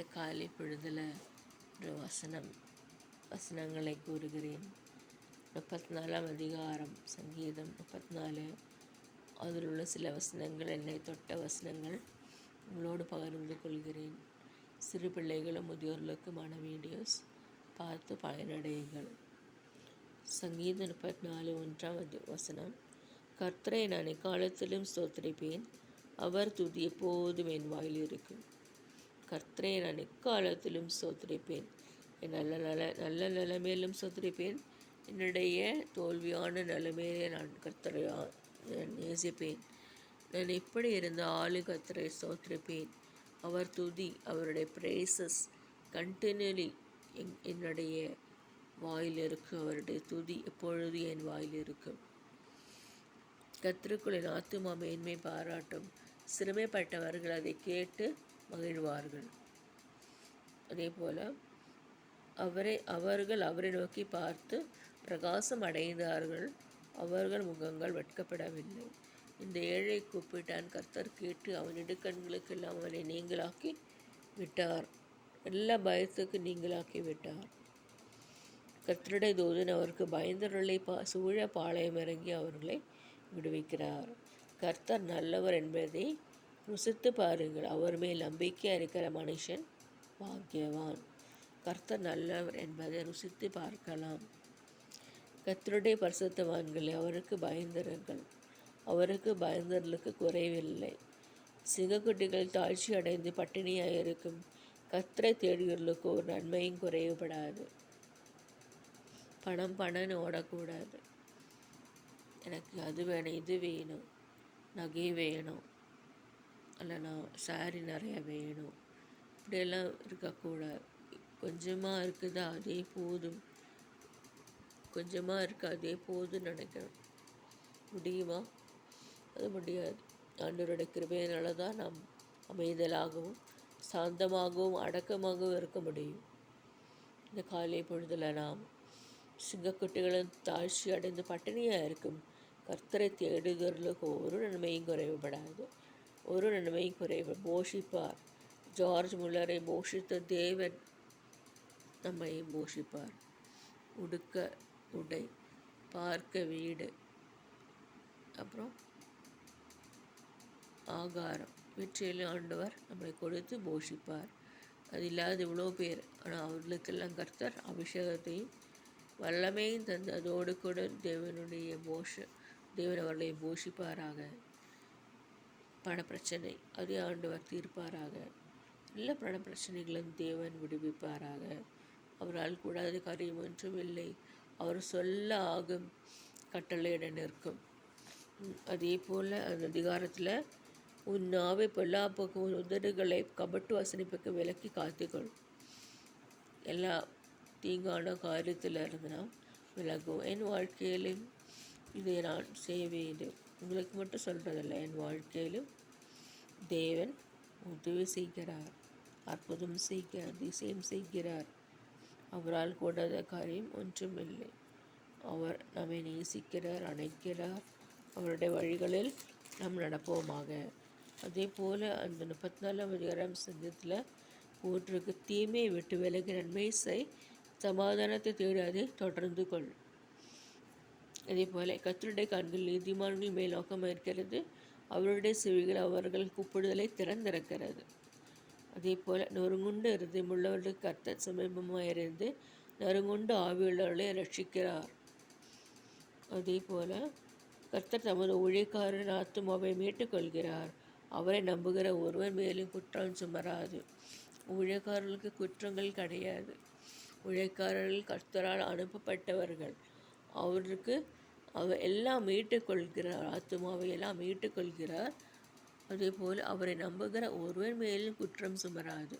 இந்த காலை பொழுதில் ஒரு வசனங்களை கூறுகிறேன். 34ஆம் அதிகாரம் சங்கீதம் 34. அதில் உள்ள சில வசனங்கள், என்னை தொட்ட வசனங்கள் உங்களோடு பகிர்ந்து கொள்கிறேன். சிறு பிள்ளைகளும் முதியோர்களுக்குமான வீடியோஸ் பார்த்து பயனடையுங்கள். சங்கீதம் 34 1ஆம் வசனம். கர்த்தரை நான் எக்காலத்திலும் ஸ்தோத்திரிப்பேன், அவர் துதி எப்போதும் என் வாயில் இருக்கும். கர்த்தரை நான் எக்காலத்திலும் ஸ்தோத்திரிப்பேன், என் நல்ல நிலைமையிலும் ஸ்தோத்திரிப்பேன், என்னுடைய தோல்வியான நிலைமையிலே நான் கர்த்தரை நேசிப்பேன். நான் எப்படி இருந்தாலும் கர்த்தரை ஸ்தோத்திரிப்பேன். அவர் துதி, அவருடைய பிரேசஸ் கண்டினியூலி என்னுடைய வாயில் இருக்கும். அவருடைய துதி எப்பொழுது என் வாயில் இருக்கும். கர்த்தருக்குள் என் ஆத்துமா மேன்மை பாராட்டும், சிறுமைப்பட்டவர்கள் அதை கேட்டு மகிழ்வார்கள். அதே போல் அவர்கள் அவரை நோக்கி பார்த்து பிரகாசம் அடைந்தார்கள், அவர்கள் முகங்கள் வெட்கப்படவில்லை. இந்த ஏழை கூப்பிட்டான், கர்த்தர் கேட்டு அவன் இடுக்கண்களுக்கெல்லாம் அவனை நீங்களாக்கி விட்டார், எல்லா பயத்துக்கு நீங்களாக்கி விட்டார். கர்த்தருடைய தூதன் அவருக்கு பயந்தவர்களை சூழ பாளையம் இறங்கி அவர்களை விடுவிக்கிறார். கர்த்தர் நல்லவர் என்பதை ருசித்து பாருங்கள், அவர் மேல் நம்பிக்கை இருக்கிற மனுஷன் பாக்கியவான். கர்த்தர் நல்லவர் என்பதை ருசித்து பார்க்கலாம். கர்த்தருடைய பரிசுத்தவான்களை அவருக்கு பயந்திருங்கள், அவருக்கு பயந்தவர்களுக்கு குறைவில்லை. சிங்கக்குட்டிகள் தாழ்ச்சி அடைந்து பட்டினியாக இருக்கும், கர்த்தரை தேடியவர்களுக்கு ஒரு நன்மையும் குறைவுபடாது. பணம்னு ஓடக்கூடாது. எனக்கு அது வேணும், இது வேணும், நகை வேணும், இல்லைனா சாரி நிறைய வேணும், இப்படியெல்லாம் இருக்கக்கூடாது. கொஞ்சமாக இருக்குதா அதே போதும், கொஞ்சமாக இருக்குது அதே போதும் நினைக்கணும். முடியுமா? அது முடியாது. ஆண்டவருடைய கிருபையினால தான் நாம் அமைதலாகவும் சாந்தமாகவும் அடக்கமாகவும் இருக்க முடியும். இந்த காலை பொழுதில் நாம் சிங்கக்குட்டிகளும் தாழ்ச்சி அடைந்து பட்டினியாக இருக்கும், கர்த்தரை தேடுகிறவர்களுக்கு ஒரு நன்மையும் குறைவுபடாது, ஒரு நன்மையும் போஷிப்பார். ஜார்ஜ் முல்லரை போஷித்த தேவன் நம்மையும் போஷிப்பார். உடுக்க உடை, பார்க்க வீடு, அப்புறம் ஆகாரம், வெற்றியிலும் ஆண்டவர் நம்மளை கொடுத்து போஷிப்பார். அது இல்லாத இவ்வளோ பேர், ஆனால் அவர்களுக்கெல்லாம் கர்த்தர் அபிஷேகத்தையும் வல்லமையும் தந்து அதோடு கூட தேவன் அவர்களை போஷிப்பாராக. பணப்பிரச்சனை, அதே ஆண்டவர் தீர்ப்பாராக. எல்லா பணப்பிரச்சனைகளும் தேவன் விடுவிப்பாராக. அவரால் கூடாத காரியம் ஒன்றும் இல்லை. அவர் சொல்ல ஆகும், கட்டளையிட நிற்கும். அதே போல் அந்த அதிகாரத்தில், உன் நாவை பொல்லாப்புக்கும் உன் உதடுகளை கபட்டு வசனிப்புக்கு விலக்கி காத்துக்கொள். எல்லா தீங்கான காரியத்தில் இருந்து நாம் விலகும். என் வாழ்க்கையிலும் இதை நான் செய்ய வேண்டும், உங்களுக்கு மட்டும் சொல்கிறதில்ல, என் வாழ்க்கையிலும் தேவன் உதவி செய்கிறார், அற்புதம் செய்கிறார், அதிசயம் செய்கிறார். அவரால் கூடாத காரியம் ஒன்றுமில்லை. அவர் நம்மை நேசிக்கிறார், அணைக்கிறார். அவருடைய வழிகளில் நாம் நடப்போமாக. அதே போல் அந்த 34ஆம் அதிகாரம் சங்கத்தில் போட்டிருக்கு, தீமையை விட்டு விலகி நன்மை செய், சமாதானத்தை தேடாதே, தொடர்ந்து கொள். அதே போல் கர்த்தருடைய கண்கள் நீதிமான்கள் மேல் நோக்கமாக இருக்கிறது, அவருடைய செவிகள் அவர்கள் கூப்பிடுதலை திறந்திருக்கிறது. அதே போல் நொறுங்குண்டு இருதயமுள்ளவர்களுக்கு கர்த்தர் சமீபமாக இருந்து நறுங்குண்டு ஆவியுள்ளவர்களை ரட்சிக்கிறார். அதே போல் கர்த்தர் தமது ஊழியக்காரரின் ஆத்துமாவை மீட்டுக்கொள்கிறார், அவரை நம்புகிற ஒருவர் மேலும் குற்றம் சுமராது. ஊழியக்காரர்களுக்கு குற்றங்கள் கிடையாது. ஊழியக்காரர்கள் கர்த்தரால் அனுப்பப்பட்டவர்கள். அவருக்கு அவர் எல்லாம் மீட்டுக்கொள்கிறார், ஆத்துமாவை எல்லாம் மீட்டுக்கொள்கிறார். அதே போல் அவரை நம்புகிற ஒருவர் மேலும் குற்றம் சுமராது.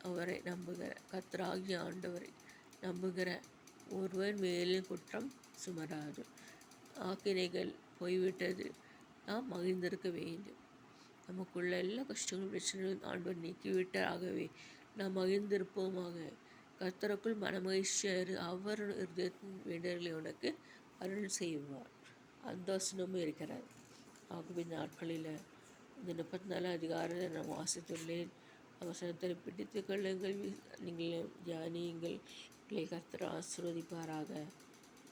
அவரை நம்புகிற கர்த்தராகிய ஆண்டவரை நம்புகிற ஒருவர் மேலும் குற்றம் சுமராது. ஆக்கினைகள் போய்விட்டது, நாம் மகிழ்ந்திருக்க வேண்டும். நமக்குள்ள எல்லா கஷ்டங்களும் பிரச்சனைகளும் ஆண்டவர் நீக்கிவிட்டாகவே நாம் மகிழ்ந்திருப்போமாக. கர்த்தருக்குள் மனமகிழ்ச்சியாரு, அவர் இருதயத்தின் வேண்டர்களை உனக்கு அருள் செய்வார். அந்த வசனமும் இருக்கிறார். ஆகவே இந்த நாட்களில் இந்த 34 அதிகாரத்தை நான் வாசித்துள்ளேன். வசனத்தை பிடித்துக் கொள்ளுங்கள், நீங்கள் தியானியுங்கள். உங்களை கர்த்தர் ஆசீர்வதிப்பாராக.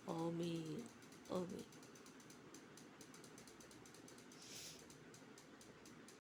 ஆமென். ஆமென்.